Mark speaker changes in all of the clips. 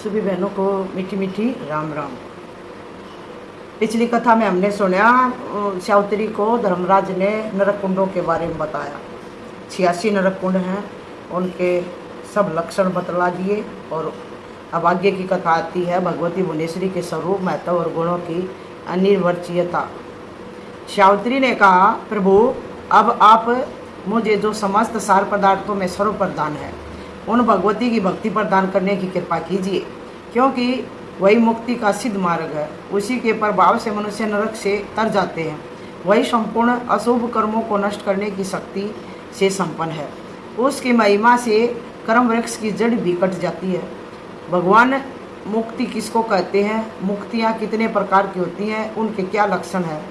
Speaker 1: सभी बहनों को मीठी मीठी राम राम। पिछली कथा में हमने सुना सावित्री को धर्मराज ने नरक कुंडों के बारे में बताया। 86 नरक कुंड हैं, उनके सब लक्षण बतला दिए। और अब आगे की कथा आती है भगवती भुवनेश्वरी के स्वरूप, महत्व और गुणों की अनिर्वचनीयता। सावित्री ने कहा, प्रभु अब आप मुझे जो समस्त सार पदार्थों में सर्व प्रधान है, उन भगवती की भक्ति प्रदान करने की कृपा कीजिए, क्योंकि वही मुक्ति का सिद्ध मार्ग है। उसी के प्रभाव से मनुष्य नरक से तर जाते हैं। वही संपूर्ण अशुभ कर्मों को नष्ट करने की शक्ति से संपन्न है। उसकी महिमा से कर्म वृक्ष की जड़ भी कट जाती है। भगवान मुक्ति किसको कहते हैं, मुक्तियाँ कितने प्रकार की होती हैं, उनके क्या लक्षण हैं,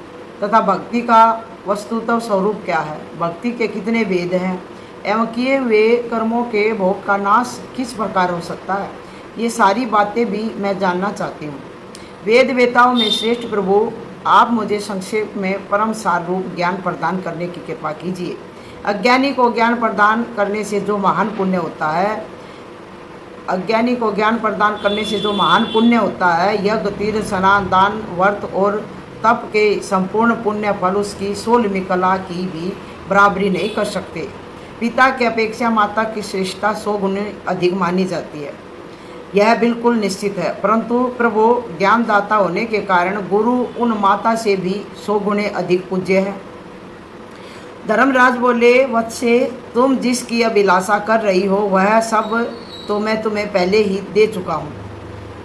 Speaker 1: तथा भक्ति का वस्तुतः स्वरूप क्या है, भक्ति के कितने भेद हैं एवं किए हुए कर्मों के भोग का नाश किस प्रकार हो सकता है, ये सारी बातें भी मैं जानना चाहती हूँ। वेद वेताओं में श्रेष्ठ प्रभु, आप मुझे संक्षेप में परम सार रूप ज्ञान प्रदान करने की कृपा कीजिए। अज्ञानी को ज्ञान प्रदान करने से जो महान पुण्य होता है, अज्ञानी को ज्ञान प्रदान करने से जो महान पुण्य होता है, यज्ञ, तीर्थ, स्नान, दान, व्रत और तप के संपूर्ण पुण्य फल उसकी 16वीं कला की भी बराबरी नहीं कर सकते। पिता की अपेक्षा माता की श्रेष्ठता 100 गुण अधिक मानी जाती है, यह बिल्कुल निश्चित है। परंतु प्रभु ज्ञानदाता होने के कारण गुरु उन माता से भी 100 गुणे अधिक पूज्य है। धर्मराज बोले, वत्से तुम जिसकी अभिलाषा कर रही हो वह सब तो मैं तुम्हें पहले ही दे चुका हूँ।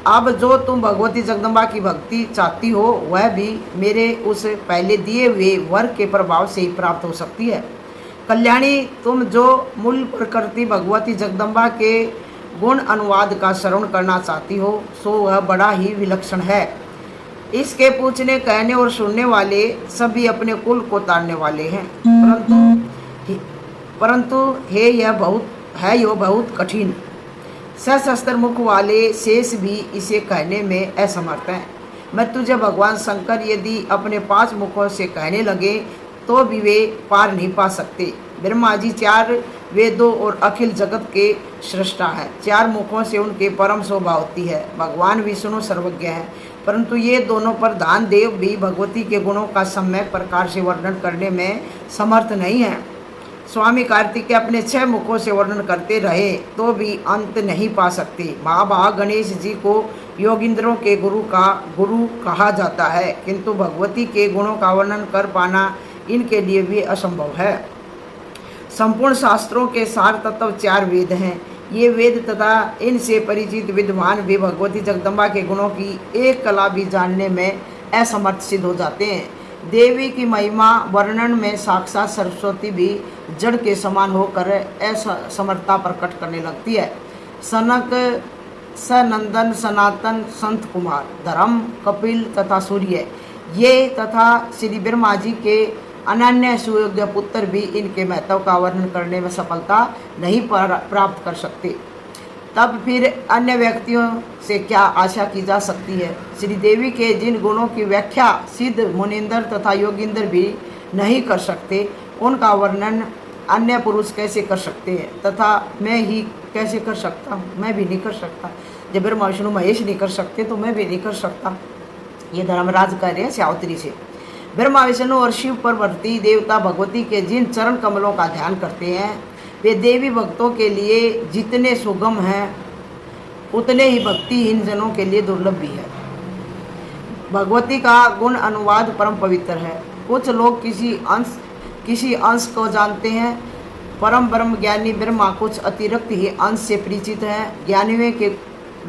Speaker 1: अब जो तुम भगवती जगदम्बा की भक्ति चाहती हो वह भी मेरे उस पहले दिए हुए वर के प्रभाव से ही प्राप्त हो सकती है। कल्याणी, तुम जो मूल प्रकृति भगवती जगदम्बा के गुण अनुवाद का श्रवण करना चाहती हो, सो वह बड़ा ही विलक्षण है। इसके पूछने, कहने और सुनने वाले सभी अपने कुल को तारने वाले हैं, परंतु यह बहुत कठिन। सशस्त्र मुख वाले शेष भी इसे कहने में असमर्थ हैं। मैं तुझे भगवान शंकर यदि अपने 5 मुखों से कहने लगे तो भी वे पार नहीं पा सकते। ब्रह्मा जी 4 वेदों और अखिल जगत के सृष्टा हैं। 4 मुखों से उनके परम शोभा होती है। भगवान विष्णु सर्वज्ञ हैं, परंतु ये दोनों प्रधान देव भी भगवती के गुणों का सम्यक प्रकार से वर्णन करने में समर्थ नहीं है। स्वामी कार्तिकेय अपने 6 मुखों से वर्णन करते रहे तो भी अंत नहीं पा सकते। महाभाग गणेश जी को योगिंद्रों के गुरु कहा जाता है, किंतु भगवती के गुणों का वर्णन कर पाना इनके लिए भी असंभव है। संपूर्ण शास्त्रों के सार तत्व 4 वेद हैं। ये वेद तथा इनसे परिचित विद्वान भी भगवती जगदम्बा के गुणों की एक कला भी जानने में असमर्थ सिद्ध हो जाते हैं। देवी की महिमा वर्णन में साक्षात सरस्वती भी जड़ के समान होकर असमर्थता प्रकट करने लगती है। सनक, सनंदन, सनातन, संत कुमार, धर्म, कपिल तथा सूर्य ये तथा श्री ब्रह्मा जी के अनन्य सुयोग्य पुत्र भी इनके महत्व का वर्णन करने में सफलता नहीं प्राप्त कर सकते। तब फिर अन्य व्यक्तियों से क्या आशा की जा सकती है। श्री देवी के जिन गुणों की व्याख्या सिद्ध मुनिंदर तथा योगिंदर भी नहीं कर सकते, उनका वर्णन अन्य पुरुष कैसे कर सकते हैं, तथा मैं ही कैसे कर सकता हूँ। मैं भी नहीं कर सकता। जब ब्रह्मा विष्णु महेश नहीं कर सकते तो मैं भी नहीं कर सकता। ये धर्मराज कह रहे हैं सावित्री से। ब्रह्मा विष्णु और शिव परवर्ती देवता भगवती के जिन चरण कमलों का ध्यान करते हैं, वे देवी भक्तों के लिए जितने सुगम हैं उतने ही भक्तिहीन जनों के लिए दुर्लभ भी है। भगवती का गुण अनुवाद परम पवित्र है। कुछ लोग किसी अंश को जानते हैं। परम ब्रह्म ज्ञानी ब्रह्मा कुछ अतिरिक्त ही अंश से परिचित हैं।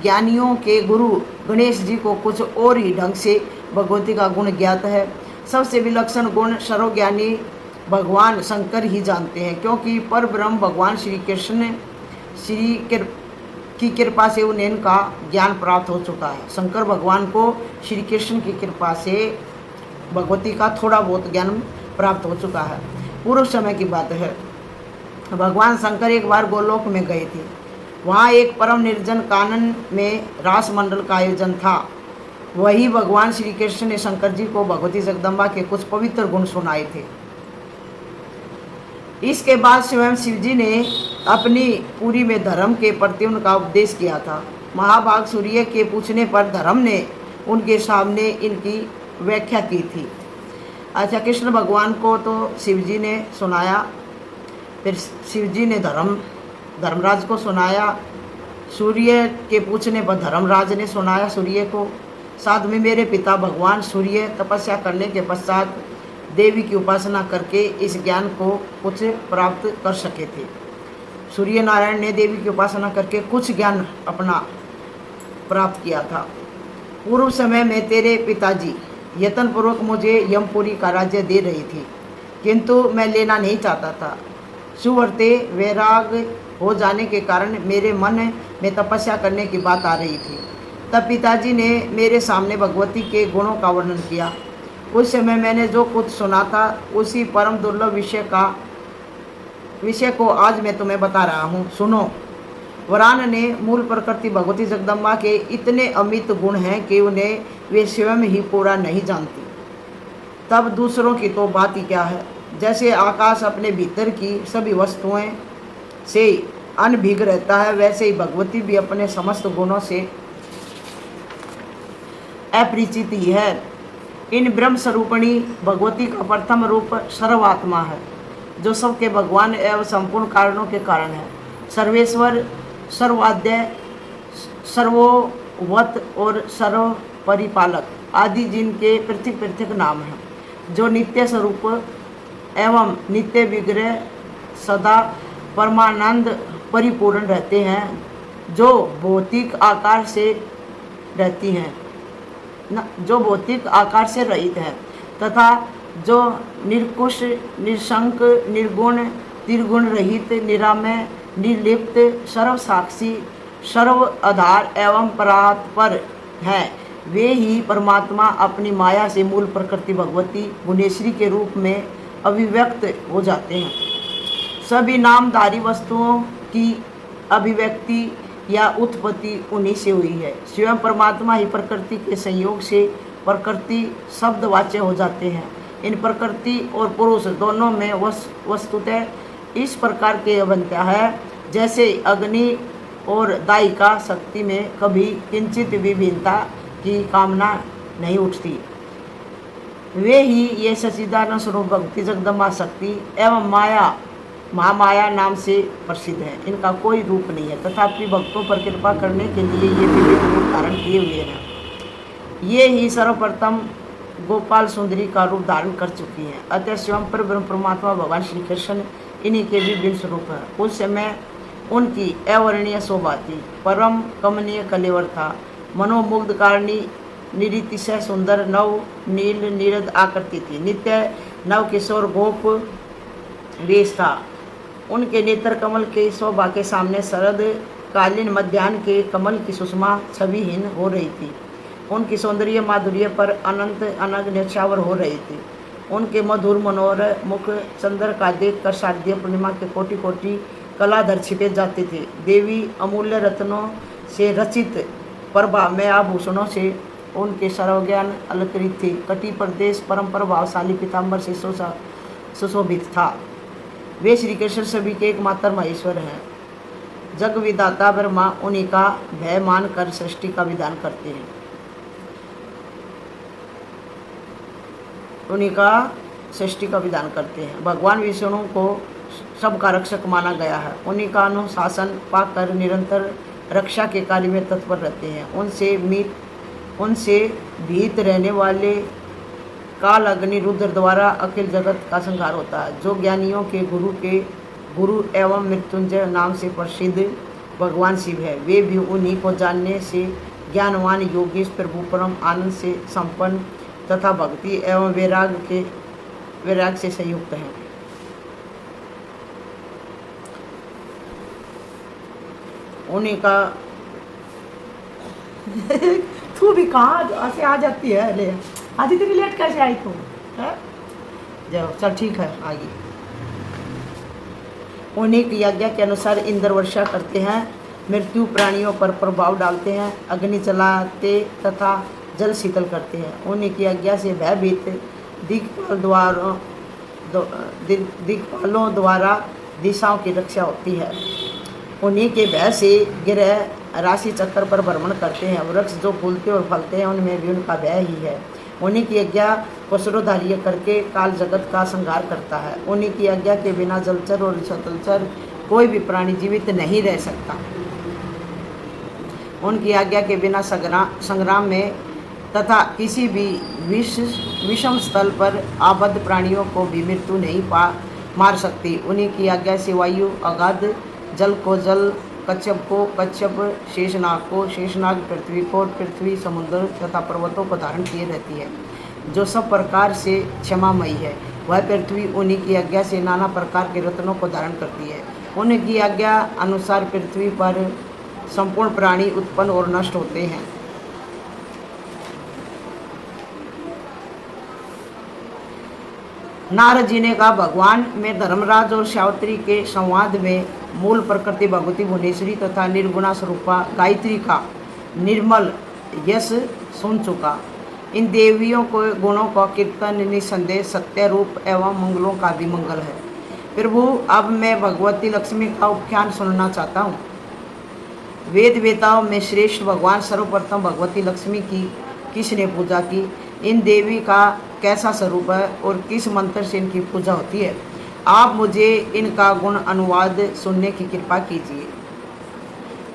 Speaker 1: ज्ञानियों के गुरु गणेश जी को कुछ और ही ढंग से भगवती का गुण ज्ञात है। सबसे विलक्षण गुण सर्वज्ञानी भगवान शंकर ही जानते हैं, क्योंकि पर ब्रह्म भगवान श्री कृष्ण की कृपा से उन्हें इनका ज्ञान प्राप्त हो चुका है। शंकर भगवान को श्री कृष्ण की कृपा से भगवती का थोड़ा बहुत ज्ञान प्राप्त हो चुका है। पूर्व समय की बात है। भगवान शंकर एक बार गोलोक में गए थे। वहाँ एक परम निर्जन कानन में रास मंडल का आयोजन था। वही भगवान श्री कृष्ण ने शंकर जी को भगवती जगदम्बा के कुछ पवित्र गुण सुनाए थे। इसके बाद स्वयं शिव जी ने अपनी पूरी में धर्म के प्रति उनका उपदेश किया था। महाभाग सूर्य के पूछने पर धर्म ने उनके सामने इनकी व्याख्या की थी। अच्छा, कृष्ण भगवान को तो शिव जी ने सुनाया, फिर शिव जी ने धर्मराज को सुनाया, सूर्य के पूछने पर धर्मराज ने सुनाया सूर्य को। साथ में मेरे पिता भगवान सूर्य तपस्या करने के पश्चात देवी की उपासना करके इस ज्ञान को कुछ प्राप्त कर सके थे। सूर्य नारायण ने देवी की उपासना करके कुछ ज्ञान अपना प्राप्त किया था। पूर्व समय में तेरे पिताजी यत्नपूर्वक मुझे यमपुरी का राज्य दे रही थी, किंतु मैं लेना नहीं चाहता था। सुवर्ते वैराग हो जाने के कारण मेरे मन में तपस्या करने की बात आ रही थी। तब पिताजी ने मेरे सामने भगवती के गुणों का वर्णन किया। उस समय मैंने जो कुछ सुना था उसी परम दुर्लभ विषय को आज मैं तुम्हें बता रहा हूँ, सुनो। वरान ने मूल प्रकृति भगवती जगदम्बा के इतने अमित गुण हैं कि उन्हें वे स्वयं ही पूरा नहीं जानती, तब दूसरों की तो बात ही क्या है। जैसे आकाश अपने भीतर की सभी वस्तुओं से अनभिग रहता है, वैसे ही भगवती भी अपने समस्त गुणों से अपरिचित ही है। इन ब्रह्म स्वरूपिणी भगवती का प्रथम रूप सर्वात्मा है, जो सबके भगवान एवं संपूर्ण कारणों के कारण है। सर्वेश्वर, सर्वाद्य, सर्वोवत और सर्व परिपालक आदि जिनके पृथक पृथक नाम हैं, जो नित्य स्वरूप एवं नित्य विग्रह सदा परमानंद परिपूर्ण रहते हैं, जो भौतिक आकार से रहती हैं जो भौतिक आकार से रहित है, तथा जो निर्कुश, निशंक, निर्गुण, त्रिगुण रहित, निरामय, निर्लिप्त, सर्व साक्षी, सर्व आधार एवं परात्पर है, वे ही परमात्मा अपनी माया से मूल प्रकृति भगवती गुणेश्वरी के रूप में अभिव्यक्त हो जाते हैं। सभी नामधारी वस्तुओं की अभिव्यक्ति या उत्पत्ति उन्हीं से हुई है। स्वयं परमात्मा ही प्रकृति के संयोग से प्रकृति शब्दवाच्य हो जाते हैं। इन प्रकृति और पुरुष दोनों में वस्तुतः इस प्रकार के बनता है, जैसे अग्नि और दायिका शक्ति में कभी किंचित विभिन्नता की कामना नहीं उठती। वे ही ये सच्चिदानंद स्वरूप भक्ति जगदम्बा शक्ति एवं माया, महामाया नाम से प्रसिद्ध है। इनका कोई रूप नहीं है, तथापि भक्तों पर कृपा करने के लिए ये विभिन्न रूप धारण किए हुए हैं। ये ही सर्वप्रथम गोपाल सुंदरी का रूप धारण कर चुकी हैं। अतः स्वयं पर ब्रह्म परमात्मा भगवान श्री कृष्ण इन्हीं के विभिन्न स्वरूप हैं। उस समय उनकी अवर्णीय शोभा थी, परम कमनीय कलेवर था, मनोमुग्ध कारणी, निरीतिशय सुंदर, नव नील नीरद आकृति थी, नित्य नव किशोर गोप वेश था। उनके नेत्र कमल के शोभा के सामने शरद कालीन मध्याह्न के कमल की सुषमा छविहीन हो रही थी। उनकी सौंदर्य माधुर्य पर अनंत अनग न्यौछावर हो रही थी। उनके मधुर मनोहर मुख चंद्र का देख कर शारदीय पूर्णिमा के कोटि कोटि कलाधर छिपे जाते थे। देवी अमूल्य रत्नों से रचित प्रभा में आभूषणों से उनके सर्वज्ञान अलंकृत थी। कटी प्रदेश परम प्रभावशाली पीताम्बर से सुशोभित था। वे श्री कृष्ण सभी के एकमात्र महेश्वर हैं। जग विधाता ब्रह्मा उन्हीं का भय मान कर सृष्टि का विधान करते हैं। उन्हीं का सृष्टि का विधान करते हैं। भगवान विष्णु को सबका रक्षक माना गया है। उन्हीं का अनुशासन पाकर निरंतर रक्षा के कार्य में तत्पर रहते हैं। उनसे भीत रहने वाले काल अग्नि रुद्र द्वारा अखिल जगत का संहार होता है। जो ज्ञानियों के गुरु एवं मृत्युंजय नाम से प्रसिद्ध भगवान शिव है, वे भी उन्हीं को जानने से ज्ञानवान योगीश प्रभु परम आनंद से संपन्न तथा भक्ति एवं वैराग से संयुक्त हैं। उन्हीं का तू भी कहाँ ऐसे आ जाती है, ले आज इतनी लेट कैसे आई तू है? जाओ चल ठीक है आगे। उन्हीं की आज्ञा के अनुसार इंद्र वर्षा करते हैं, मृत्यु प्राणियों पर प्रभाव डालते हैं, अग्नि चलाते तथा जल शीतल करते हैं। उन्हीं की आज्ञा से भयभीत दिक्पालों द्वारा दिशाओं की रक्षा होती है। उन्हीं के भय से ग्रह राशि चक्र पर भ्रमण करते हैं। वृक्ष जो फूलते और फलते हैं उनमें भी उनका व्यय ही है। उन्हीं की आज्ञा को शिरोधार्य करके काल जगत का संहार करता है। उन्हीं की आज्ञा के बिना जलचर और स्थलचर कोई भी प्राणी जीवित नहीं रह सकता। उनकी आज्ञा के बिना संग्राम में तथा किसी भी विषम स्थल पर आबद्ध प्राणियों को भी मृत्यु नहीं मार सकती। उन्हीं की आज्ञा से वायु अगाध, जल को जल, कच्छप को कच्छप, शेषनाग को शेषनाग, पृथ्वी को पृथ्वी, समुद्र तथा पर्वतों को धारण किए रहती है। जो सब प्रकार से क्षमामयी है वह पृथ्वी उन्हीं की आज्ञा से नाना प्रकार के रत्नों को धारण करती है। उनकी आज्ञा अनुसार पृथ्वी पर संपूर्ण प्राणी उत्पन्न और नष्ट होते हैं। नारद जी ने कहा, भगवान में धर्मराज और सावित्री के संवाद में मूल प्रकृति भगवती भुवनेश्वरी तथा निर्गुणा स्वरूपा गायत्री का निर्मल यश सुन चुका। इन देवियों को गुणों का कीर्तन निसंदेह सत्य रूप एवं मंगलों का भी मंगल है। प्रभु, अब मैं भगवती लक्ष्मी का उपाख्यान सुनना चाहता हूँ। वेद वेताओं में श्रेष्ठ भगवान सर्वप्रथम भगवती लक्ष्मी की किसने पूजा की? इन देवी का कैसा स्वरूप है और किस मंत्र से इनकी पूजा होती है? आप मुझे इनका गुण अनुवाद सुनने की कृपा कीजिए।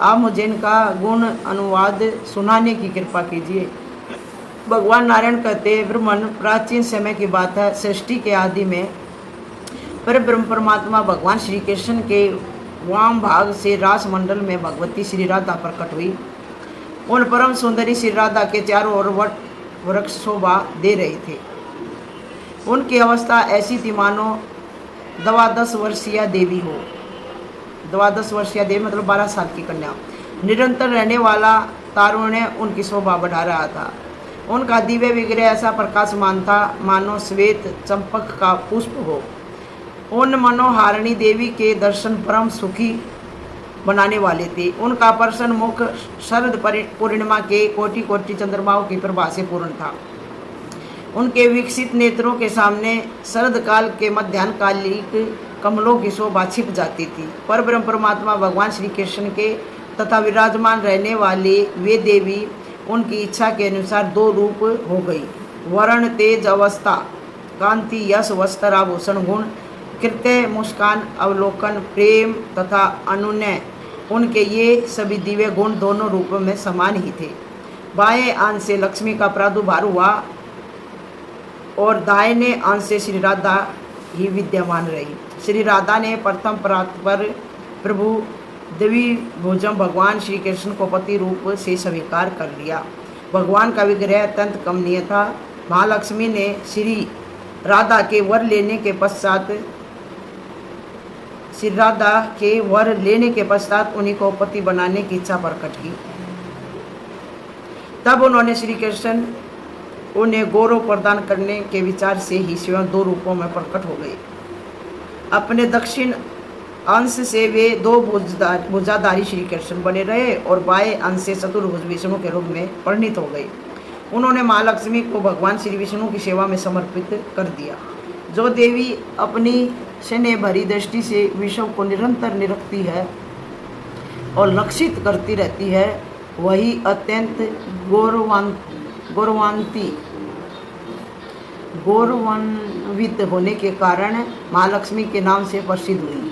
Speaker 1: आप मुझे इनका गुण अनुवाद सुनाने की कृपा कीजिए। भगवान नारायण कहते हैं, ब्रह्मन प्राचीन समय की बात है। सृष्टि के आदि में पर ब्रह्म परमात्मा भगवान श्री कृष्ण के वाम भाग से रास मंडल में भगवती श्री राधा प्रकट हुई। उन परम सुंदरी श्री राधा के चारों ओर वट वृक्ष शोभा दे रहे थे। उनकी अवस्था ऐसी थी मानो 12 वर्षीय देवी हो। 12 वर्षीय देवी मतलब 12 साल की कन्या। निरंतर रहने वाला तारुण्य उनकी शोभा बढ़ा रहा था। उनका दिव्य विग्रह ऐसा प्रकाशमान था मानो श्वेत चंपक का पुष्प हो। उन मनोहारिणी देवी के दर्शन परम सुखी बनाने वाले थे। उनका प्रसन्न मुख शरद पूर्णिमा के कोटि कोटि चंद्रमाओं की प्रभा से पूर्ण था। उनके विकसित नेत्रों के सामने शरद काल के मध्याह्नकालिक कमलों की शोभा छिप जाती थी। पर ब्रह्म परमात्मा भगवान श्री कृष्ण के तथा विराजमान रहने वाले वे देवी उनकी इच्छा के अनुसार 2 रूप हो गई। वर्ण तेज अवस्था, कांति यश वस्त्र आभूषण गुण, कृत्य मुस्कान अवलोकन प्रेम तथा अनुनय, उनके ये सभी दिव्य गुण दोनों रूपों में समान ही थे। बाएं अंश से लक्ष्मी का प्रादुर्भाव हुआ और दाहिने अंश से श्री राधा ही विद्यमान रही। श्री राधा ने प्रथम प्राप्त पर प्रभु द्विभुजम भगवान श्री कृष्ण को पति रूप से स्वीकार कर लिया। भगवान का विग्रह अत्यंत कमनीय था। महालक्ष्मी ने श्री राधा के वर लेने के पश्चात उन्हीं को पति बनाने की इच्छा प्रकट की। तब उन्होंने श्री कृष्ण उन्हें गौरव प्रदान करने के विचार से ही स्वयं 2 रूपों में प्रकट हो गए। अपने दक्षिण अंश से वे 2 भुजाधारी श्री कृष्ण बने रहे और बाएं अंश से चतुर्भुज विष्णु के रूप में परिणित हो गए। उन्होंने महालक्ष्मी को भगवान श्री विष्णु की सेवा में समर्पित कर दिया। जो देवी अपनी स्नेह भरी दृष्टि से विश्व को निरंतर निरखती है और लक्षित करती रहती है, वही अत्यंत गौरवान्वित होने के कारण महालक्ष्मी के नाम से प्रसिद्ध हुई।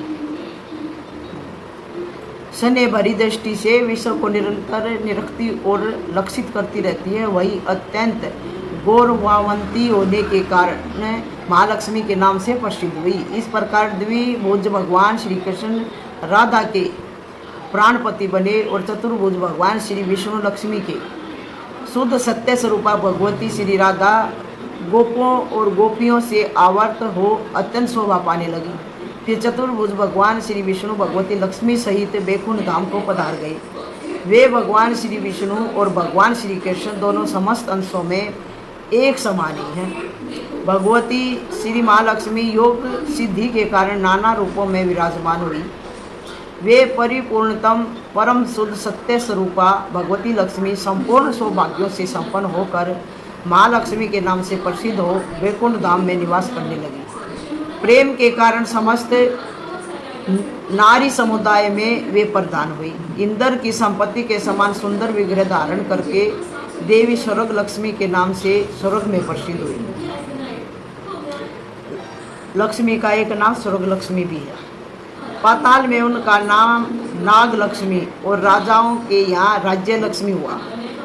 Speaker 1: स्नेह भरी दृष्टि से विश्व को निरंतर निरखती और लक्षित करती रहती है, वही अत्यंत गौरवान्वित होने के कारण महालक्ष्मी के नाम से प्रसिद्ध हुई। इस प्रकार द्विभुज भगवान श्री कृष्ण राधा के प्राणपति बने और चतुर्भुज भगवान श्री विष्णु लक्ष्मी के शुद्ध सत्य स्वरूपा भगवती श्री राधा गोपों और गोपियों से आवर्त हो अत्यंत शोभा पाने लगी। फिर चतुर्भुज भगवान श्री विष्णु भगवती लक्ष्मी सहित बैकुंठ धाम को पधार गए। वे भगवान श्री विष्णु और भगवान श्री कृष्ण दोनों समस्त अंशों में एक समान ही हैं। भगवती श्री महालक्ष्मी योग सिद्धि के कारण नाना रूपों में विराजमान हुई। वे परिपूर्णतम परम शुद्ध सत्य स्वरूपा भगवती लक्ष्मी संपूर्ण सौभाग्यों से संपन्न होकर महालक्ष्मी के नाम से प्रसिद्ध हो वैकुंठ धाम में निवास करने लगी। प्रेम के कारण समस्त नारी समुदाय में वे प्रधान हुई। इंद्र की संपत्ति के समान सुंदर विग्रह धारण करके देवी स्वर्ग लक्ष्मी के नाम से स्वर्ग में प्रसिद्ध हुई। लक्ष्मी का एक नाम स्वर्ग लक्ष्मी भी है। पाताल में उनका नाम नाग लक्ष्मी और राजाओं के यहाँ राज्य लक्ष्मी हुआ।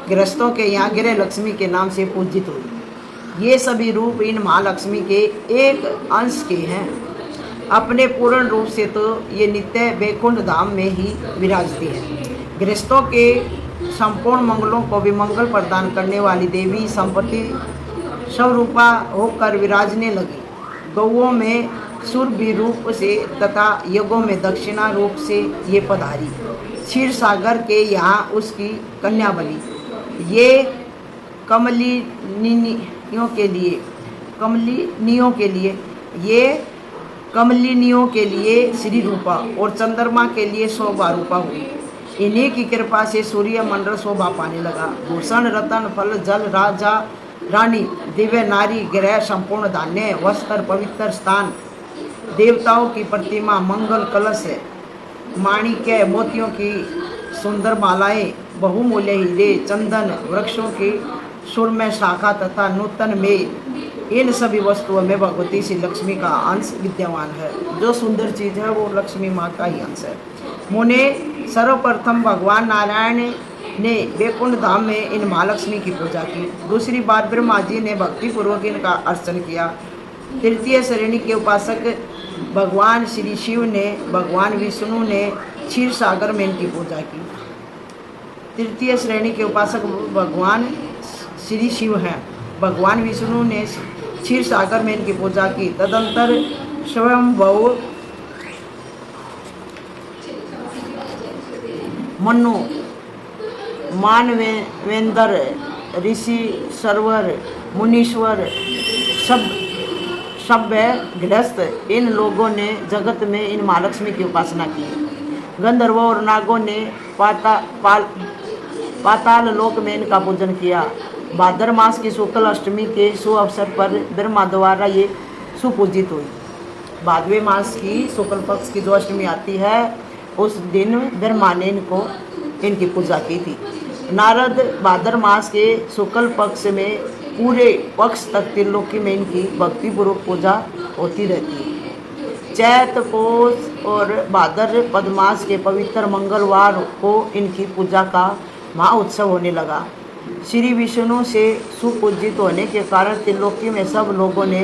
Speaker 1: गृहस्थों के यहाँ गृह लक्ष्मी के नाम से पूजित हुई। ये सभी रूप इन महालक्ष्मी के एक अंश के हैं। अपने पूर्ण रूप से तो ये नित्य वैकुंठ धाम में ही विराजती है। गृहस्थों के संपूर्ण मंगलों को भी मंगल प्रदान करने वाली देवी संपत्ति स्वरूपा होकर विराजने लगी। गौओं में सुरभि रूप से तथा यज्ञों में दक्षिणा रूप से ये पधारी। क्षीर सागर के यहाँ उसकी कन्या बनी। ये कमलिनियों के लिए श्री रूपा और चंद्रमा के लिए शोभा रूपा हुई। इन्हीं की कृपा से सूर्य मंडल शोभा पाने लगा। भूषण रतन फल जल राजा रानी दिव्य नारी ग्रह संपूर्ण धान्य वस्त्र पवित्र स्थान देवताओं की प्रतिमा मंगल कलश माणिक्य मोतियों की सुंदर मालाएं बहुमूल्य हीरे चंदन वृक्षों की सुरमय शाखा तथा नूतन में इन सभी वस्तुओं में भगवती श्री लक्ष्मी का अंश विद्यमान है। जो सुंदर चीज़ है वो लक्ष्मी माँ का ही अंश है। मुने सर्वप्रथम भगवान नारायण ने वैकुंठ धाम में इन महालक्ष्मी की पूजा की। दूसरी बार ब्रह्मा जी ने भक्तिपूर्वक इनका अर्चन किया। तृतीय श्रेणी के उपासक भगवान श्री शिव ने भगवान विष्णु ने क्षीर सागर में इनकी पूजा की। तृतीय श्रेणी के उपासक भगवान श्री शिव हैं। भगवान विष्णु ने क्षीर सागर में इनकी पूजा की। तदंतर स्वयंभू मनु मानवेंद्र ऋषि सरवर मुनीश्वर सभ्य गृहस्थ इन लोगों ने जगत में इन महालक्ष्मी की उपासना की। गंधर्वों और नागों ने पाताल लोक में इनका पूजन किया। भाद्र मास की शुक्ल अष्टमी के शुभ अवसर पर ब्रह्मा द्वारा ये सुपूजित हुई। भादवे मास की शुक्ल पक्ष की जो अष्टमी आती है उस दिन ब्रह्मा ने इनकी पूजा की थी। नारद भाद्र मास के शुक्ल पक्ष में पूरे पक्ष तक त्रिलोकी में इनकी भक्तिपूर्वक पूजा होती रहती है। चैत पौष और भाद्र पद मास के पवित्र मंगलवार को इनकी पूजा का महाउत्सव होने लगा। श्री विष्णु से सुपूजित होने के कारण त्रिलोकी में सब लोगों ने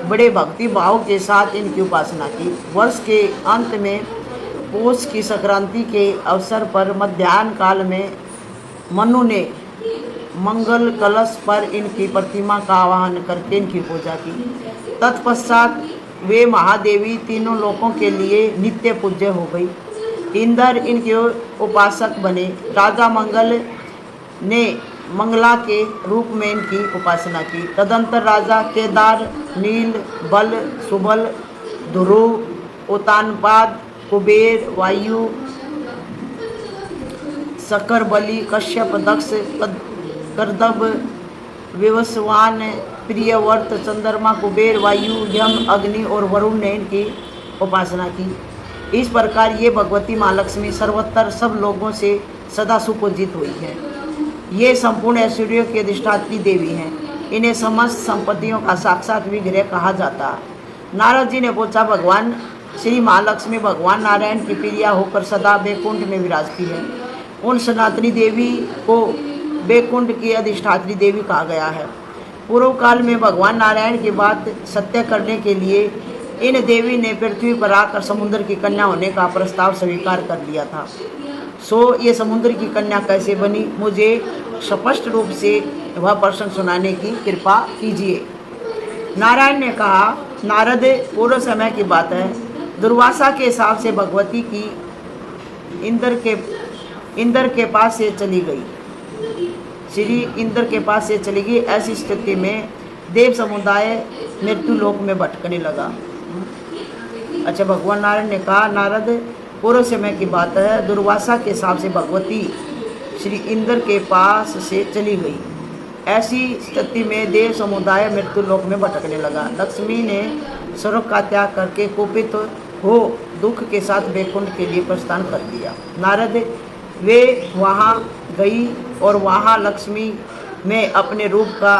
Speaker 1: बड़े भक्ति भाव के साथ इनकी उपासना की। वर्ष के अंत में पौष की संक्रांति के अवसर पर मध्याह्न काल में मनु ने मंगल कलश पर इनकी प्रतिमा का आवाहन करके इनकी पूजा की। तत्पश्चात वे महादेवी तीनों लोकों के लिए नित्य पूज्य हो गई। इंद्र इनके उपासक बने। राजा मंगल ने मंगला के रूप में इनकी उपासना की। तदंतर राजा केदार नील बल सुबल ध्रुव उत्तानपाद कुबेर वायु शकर बलि कश्यप दक्ष कर्दभ विवस्वान प्रियवर्त चंद्रमा कुबेर वायु यम अग्नि और वरुण ने इनकी उपासना की। इस प्रकार ये भगवती माँ लक्ष्मी सर्वत्र सब लोगों से सदा सुपूजित हुई है। ये संपूर्ण ऐश्वर्यों की अधिष्ठात्री देवी हैं। इन्हें समस्त संपत्तियों का साक्षात विग्रह कहा जाता है। नारद जी ने पूछा, भगवान श्री महालक्ष्मी भगवान नारायण की प्रिया होकर सदा वैकुंठ में विराजती है। उन सनातनी देवी को वैकुंठ की अधिष्ठात्री देवी कहा गया है। पूर्व काल में भगवान नारायण की बात सत्य करने के लिए इन देवी ने पृथ्वी पर आकर समुद्र की कन्या होने का प्रस्ताव स्वीकार कर लिया था। सो ये समुद्र की कन्या कैसे बनी, मुझे स्पष्ट रूप से वह प्रश्न सुनाने की कृपा कीजिए। नारायण ने कहा, नारद, पूर्व समय की बात है। दुर्वासा के हिसाब से भगवती की इंद्र के पास से चली गई। श्री इंद्र के पास से चली गई। ऐसी स्थिति में देव समुदाय मृत्यु लोक में भटकने लगा। अच्छा, भगवान नारायण ने कहा, नारद, पूर्व समय की बात है। दुर्वासा के हिसाब से भगवती श्री इंद्र के पास से चली गई। ऐसी स्थिति में देव समुदाय मृत्यु लोक में भटकने लगा। लक्ष्मी ने स्वर्ग का त्याग करके कुपित हो दुख के साथ वैकुंठ के लिए प्रस्थान कर दिया। नारद वे वहाँ गई और वहाँ लक्ष्मी में अपने रूप का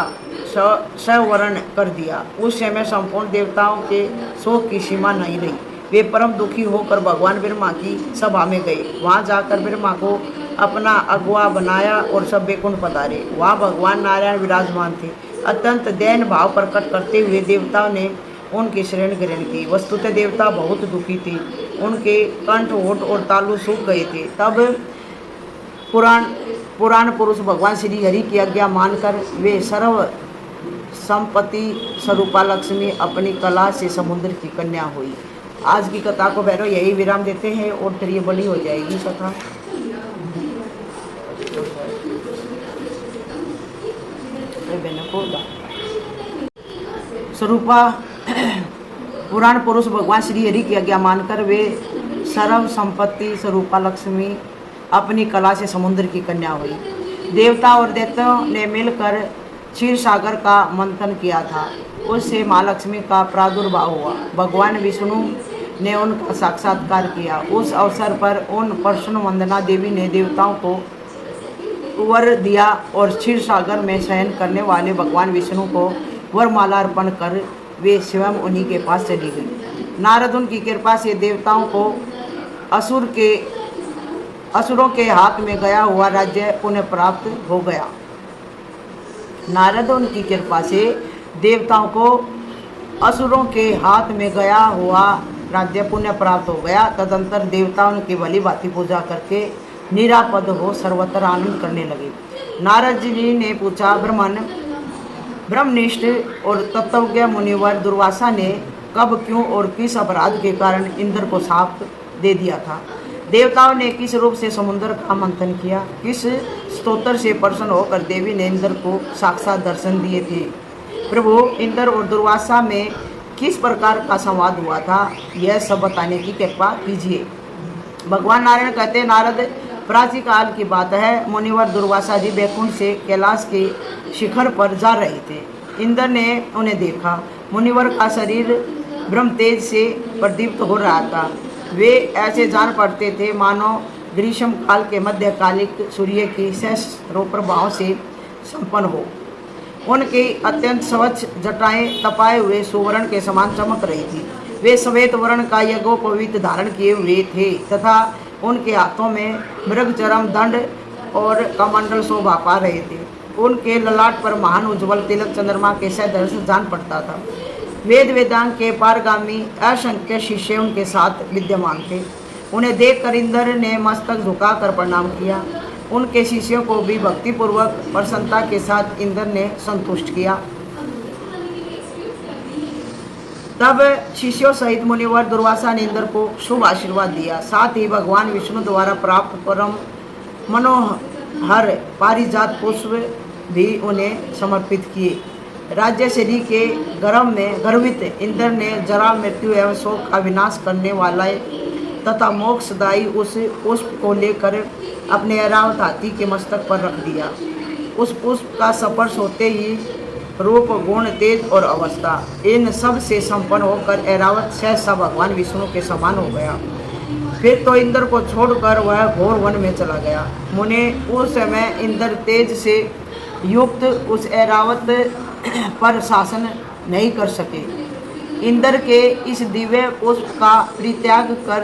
Speaker 1: सवर्ण कर दिया। उस समय संपूर्ण देवताओं के शोक की सीमा नहीं रही। वे परम दुखी होकर भगवान ब्रह्मा की सभा में गए। वहाँ जाकर ब्रह्मा को अपना अगुआ बनाया और सब वैकुंठ पधारे। वहाँ भगवान नारायण विराजमान थे। अत्यंत दैन भाव प्रकट करते हुए देवताओं ने उनकी शरण ग्रहण की। वस्तुतः देवता बहुत दुखी थे, उनके कंठ, होठ और तालु सूख गए थे। तब पुराण पुरुष भगवान श्री हरि की आज्ञा मानकर वे सर्व संपत्ति स्वरूपा लक्ष्मी अपनी कला से समुद्र की कन्या हुई। आज की कथा को भैरव यही विराम देते हैं और फिर ये बड़ी हो जाएगी कथा। स्वरूपा पुराण पुरुष भगवान श्री हरि की आज्ञा मानकर वे सर्व संपत्ति स्वरूपा लक्ष्मी अपनी कला से समुद्र की कन्या हुई। देवता और दैत्यों ने मिलकर क्षीर सागर का मंथन किया था। उससे माँ लक्ष्मी का प्रादुर्भाव हुआ। भगवान विष्णु ने उनका साक्षात्कार किया। उस अवसर पर उन प्रसन्न वंदना देवी ने देवताओं को वर दिया और क्षीर सागर में शयन करने वाले भगवान विष्णु को वरमाला अर्पण कर वे स्वयं उन्हीं के पास चली गई। नारद उनकी कृपा से देवताओं को असुरों के हाथ में गया हुआ राज्य पुनः प्राप्त हो गया। नारद उनकी कृपा से देवताओं को असुरों के हाथ में गया हुआ राज्य पुण्य प्राप्त हो गया। तदंतर देवता उनकी भली भांति पूजा करके निरापद हो सर्वत्र आनंद करने लगे। नारद जी ने पूछा, ब्रह्मनिष्ठ और तत्वज्ञ मुनिवर दुर्वासा ने कब, क्यों और किस अपराध के कारण इंद्र को शाप दे दिया था? देवताओं ने किस रूप से समुद्र का मंथन किया? किस स्तोत्र से प्रसन्न होकर देवी ने इंद्र को साक्षात दर्शन दिए थे? प्रभु, इंद्र और दुर्वासा में किस प्रकार का संवाद हुआ था? यह सब बताने की कृपा कीजिए। भगवान नारायण कहते हैं, नारद, प्राचीन काल की बात है। मुनिवर दुर्वासा जी वैकुंठ से कैलाश के शिखर पर जा रहे थे। इंद्र ने उन्हें देखा। मुनिवर का शरीर ब्रह्म तेज से प्रदीप्त हो रहा था। वे ऐसे जान पड़ते थे मानो ग्रीष्म काल के मध्यकालिक सूर्य की सहस्त्रों प्रभाव से संपन्न हो। उनकी अत्यंत स्वच्छ जटाएं तपाए हुए सुवर्ण के समान चमक रही थी। वे श्वेत वर्ण का यज्ञोपवीत धारण किए हुए थे तथा उनके हाथों में मृगचरम दंड और कमंडल शोभा पा रहे थे। उनके ललाट पर महान उज्ज्वल तिलक चंद्रमा के सदृश जान पड़ता था। वेद वेदांग के पारगामी असंख्य शिष्य उनके साथ विद्यमान थे। उन्हें देखकर इंद्र ने मस्तक झुकाकर प्रणाम किया। उनके शिष्यों को भी भक्तिपूर्वक प्रसन्नता के साथ इंद्र ने संतुष्ट किया। तब शिष्यों सहित मुनिवर दुर्वासा ने इंद्र को शुभ आशीर्वाद दिया। साथ ही भगवान विष्णु द्वारा प्राप्त परम मनोहर पारिजात पुष्प भी उन्हें समर्पित किए। राज्यश्री के गर्वित इंद्र ने जरा, मृत्यु एवं शोक का विनाश करने वाला तथा मोक्षदायी उस पुष्प को लेकर अपने ऐरावत हाथी के मस्तक पर रख दिया। उस पुष्प का स्पर्श होते ही रूप, गुण, तेज और अवस्था इन सब से संपन्न होकर ऐरावत सहसा भगवान विष्णु के समान हो गया। फिर तो इंद्र को छोड़कर वह घोर वन में चला गया। मुने उस समय इंद्र तेज से युक्त उस ऐरावत पर शासन नहीं कर सके। इंद्र के इस दिव्य पुष्प का परित्याग कर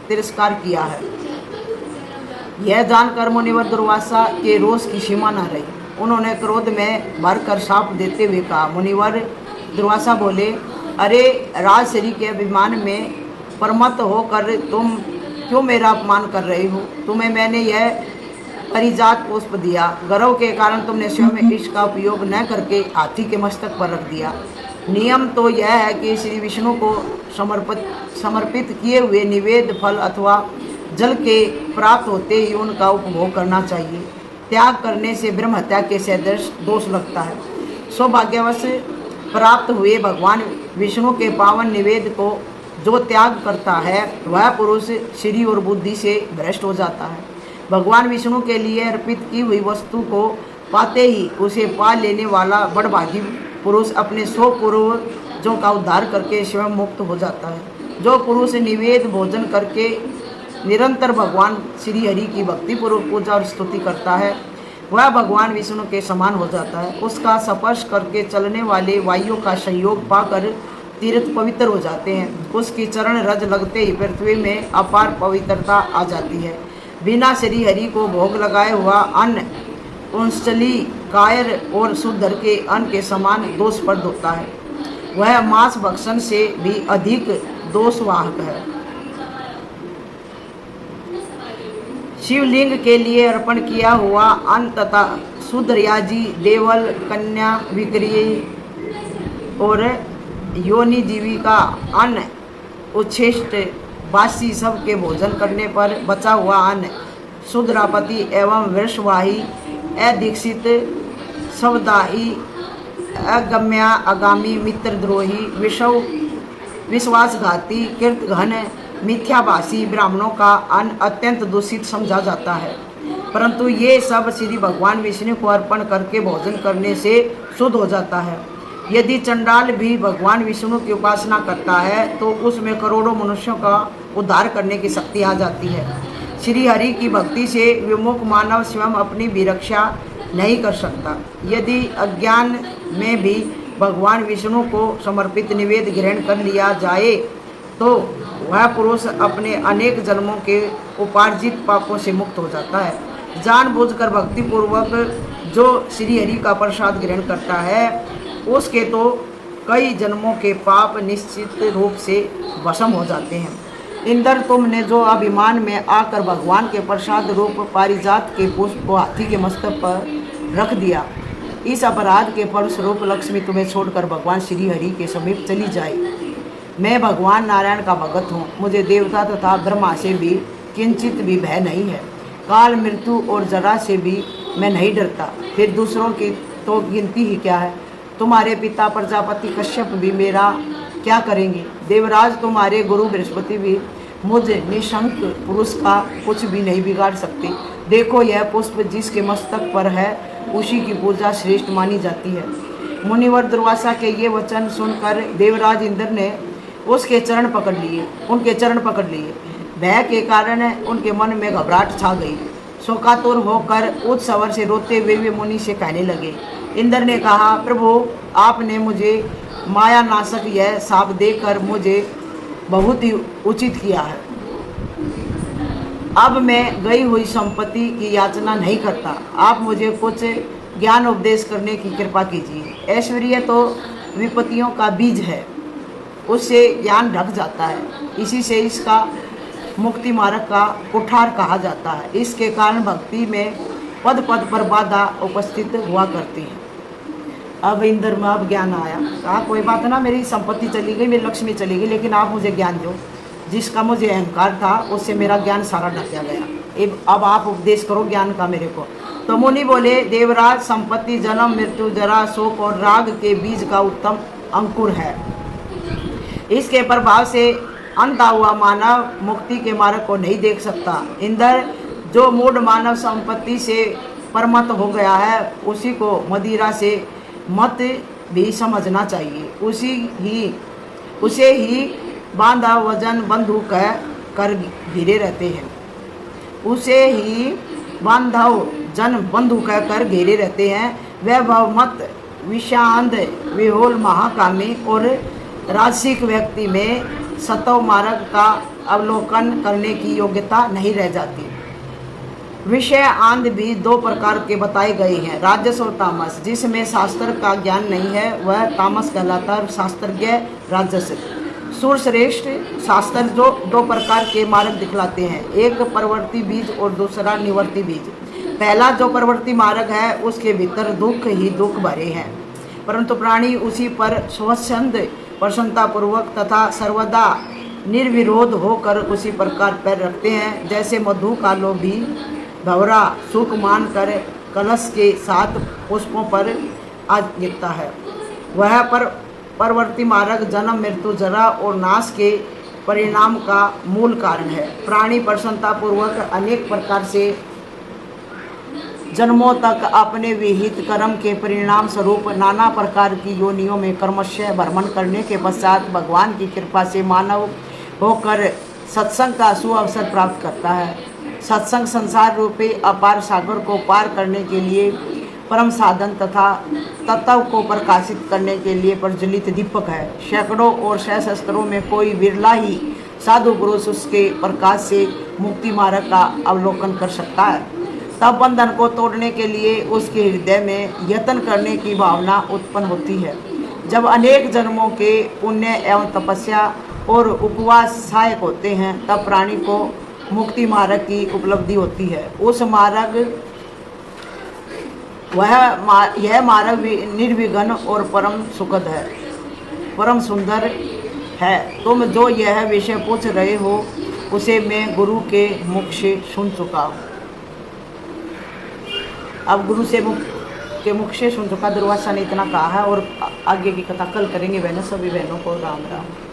Speaker 1: तिरस्कार किया है। यह जानकर मुनिवर दुर्वासा के रोष की सीमा न रही। उन्होंने क्रोध में भरकर शाप देते हुए कहा। मुनिवर दुर्वासा बोले, अरे राजश्री के अभिमान में प्रमत्त होकर तुम क्यों मेरा अपमान कर रहे हो? तुम्हें मैंने यह परिजात पुष्प दिया। गर्व के कारण तुमने स्वयं इसका उपयोग न करके हाथी के मस्तक पर रख दिया। नियम तो यह है कि श्री विष्णु को समर्पित किए हुए निवेद फल अथवा जल के प्राप्त होते ही उनका उपभोग करना चाहिए। त्याग करने से ब्रह्म हत्या के सदृश दोष लगता है। सौभाग्यवश प्राप्त हुए भगवान विष्णु के पावन निवेद को जो त्याग करता है वह पुरुष श्री और बुद्धि से भ्रष्ट हो जाता है। भगवान विष्णु के लिए अर्पित की हुई वस्तु को पाते ही उसे पा लेने वाला बड़भागी पुरुष अपने 100 पूर्वजों का उद्धार करके स्वयं मुक्त हो जाता है। जो पुरुष निवेद भोजन करके निरंतर भगवान श्री हरि की भक्तिपूर्वक पूजा और स्तुति करता है, वह भगवान विष्णु के समान हो जाता है। उसका स्पर्श करके चलने वाले वायुओं का संयोग पाकर तीर्थ पवित्र हो जाते हैं। उसकी चरण रज लगते ही पृथ्वी में अपार पवित्रता आ जाती है। बिना श्री हरि को भोग लगाए हुआ अन्न उंचली कायर और शूद्र के अन्न के समान दोषप्रद होता है। वह मांस भक्षण से भी अधिक दोषवाहक है। शिवलिंग के लिए अर्पण किया हुआ अन्न तथा शूद्र याजी देवल कन्या विक्रिय और योनि जीवी का अन्न उच्छिष्ट बासी सब के भोजन करने पर बचा हुआ अन्न शूद्रापति एवं वृषवाही अदीक्षित शवदाही अगम्या आगामी मित्रद्रोही विश्वासघाती कीर्तघन मिथ्याभाषी ब्राह्मणों का अन्न अत्यंत दूषित समझा जाता है, परंतु ये सब श्री भगवान विष्णु को अर्पण करके भोजन करने से शुद्ध हो जाता है। यदि चंडाल भी भगवान विष्णु की उपासना करता है तो उसमें करोड़ों मनुष्यों का उद्धार करने की शक्ति आ जाती है। श्री हरि की भक्ति से विमुख मानव स्वयं अपनी भी रक्षा नहीं कर सकता। यदि अज्ञान में भी भगवान विष्णु को समर्पित निवेद ग्रहण कर लिया जाए तो वह पुरुष अपने अनेक जन्मों के उपार्जित पापों से मुक्त हो जाता है। जानबूझकर भक्तिपूर्वक जो श्री हरि का प्रसाद ग्रहण करता है उसके तो कई जन्मों के पाप निश्चित रूप से भस्म हो जाते हैं। इंद्र, तुमने जो अभिमान में आकर भगवान के प्रसाद रूप पारिजात के पुष्प को हाथी के मस्तक पर रख दिया, इस अपराध के फलस्वरूप लक्ष्मी तुम्हें छोड़कर भगवान श्री हरि के समीप चली जाए। मैं भगवान नारायण का भगत हूँ, मुझे देवता तथा ब्रह्मा से भी किंचित भी भय नहीं है। काल, मृत्यु और जरा से भी मैं नहीं डरता, फिर दूसरों की तो गिनती ही क्या है। तुम्हारे पिता प्रजापति कश्यप भी मेरा क्या करेंगे। देवराज, तुम्हारे गुरु बृहस्पति भी मुझ निशंक पुरुष का कुछ भी नहीं बिगाड़ सकते। देखो, यह पुष्प जिसके मस्तक पर है उसी की पूजा श्रेष्ठ मानी जाती है। मुनिवर दुर्वासा के ये वचन सुनकर देवराज इंद्र ने उनके चरण पकड़ लिए। भय के कारण उनके मन में घबराहट छा गई। शोकातुर होकर उच्च स्वर से रोते हुए वे मुनि से कहने लगे। इंद्र ने कहा, प्रभु, आपने मुझे माया नाशक यह शाप देकर मुझे बहुत ही उचित किया है। अब मैं गई हुई संपत्ति की याचना नहीं करता। आप मुझे कुछ ज्ञान उपदेश करने की कृपा कीजिए। ऐश्वर्य तो विपत्तियों का बीज है, उससे ज्ञान ढक जाता है। इसी से इसका मुक्ति मार्ग का कुठार कहा जाता है। इसके कारण भक्ति में पद पद पर बाधा उपस्थित हुआ करती है। अब इंद्र में अब ज्ञान आया। कहा, कोई बात ना, मेरी संपत्ति चली गई, मेरी लक्ष्मी चली गई, लेकिन आप मुझे ज्ञान दो। जिसका मुझे अहंकार था उससे मेरा ज्ञान सारा ढका गया। अब आप उपदेश करो ज्ञान का मेरे को। तो मुनि बोले, देवराज, संपत्ति जन्म मृत्यु जरा शोक और राग के बीज का उत्तम अंकुर है। इसके प्रभाव से अंधा हुआ मानव मुक्ति के मार्ग को नहीं देख सकता। इंद्र, जो मूढ़ मानव संपत्ति से परमत हो गया है उसी को मदिरा से मत भी समझना चाहिए। उसे ही बांधा वजन बंधु कह कर घिरे रहते हैं। उसे ही बांधव जन बंधु कह कर घेरे रहते हैं। वैभव मत विषांत विहोल महाकामी और राजसिक व्यक्ति में सतव मार्ग का अवलोकन करने की योग्यता नहीं रह जाती। विषय आंध भी दो प्रकार के बताए गए हैं, राजस और तामस। जिसमें शास्त्र का ज्ञान नहीं है वह तामस कहलाता है, शास्त्रज्ञ राजस। सूरश्रेष्ठ शास्त्र जो दो प्रकार के मार्ग दिखलाते हैं, एक प्रवृत्ति बीज और दूसरा निवर्ती बीज। पहला जो प्रवृत्ति मार्ग है उसके भीतर दुख ही दुख भरे हैं, परंतु प्राणी उसी पर स्वच्छंद प्रसन्नतापूर्वक तथा सर्वदा निर्विरोध होकर उसी प्रकार पैर रखते हैं जैसे मधु का लोभी भंवरा सुख मान कर कलश के साथ पुष्पों पर आ गिरता है। वह परवर्ती मार्ग जन्म मृत्यु जरा और नाश के परिणाम का मूल कारण है। प्राणी प्रसन्नतापूर्वक अनेक प्रकार से जन्मों तक अपने विहित कर्म के परिणाम स्वरूप नाना प्रकार की योनियों में कर्मशः भ्रमण करने के पश्चात भगवान की कृपा से मानव होकर सत्संग का सुअवसर प्राप्त करता है। सत्संग संसार रूपी अपार सागर को पार करने के लिए परम साधन तथा तत्व को प्रकाशित करने के लिए प्रज्वलित दीपक है। सैकड़ों और सहस्त्रों में कोई विरला ही साधु पुरुष उसके प्रकाश से मुक्ति मार्ग का अवलोकन कर सकता है। तब बंधन को तोड़ने के लिए उसके हृदय में यत्न करने की भावना उत्पन्न होती है। जब अनेक जन्मों के पुण्य एवं तपस्या और उपवास सहायक होते हैं तब प्राणी को मुक्ति मार्ग की उपलब्धि होती है। उस मार्ग यह मार्ग निर्विघ्न और परम सुखद है, परम सुंदर है। तुम जो यह विषय पूछ रहे हो उसे मैं गुरु के मुख से सुन चुका हूँ। अब गुरु के मुख से सुन चुका। दुर्वासा ने इतना कहा है और आगे की कथा कल करेंगे बहनों। सभी बहनों को राम राम।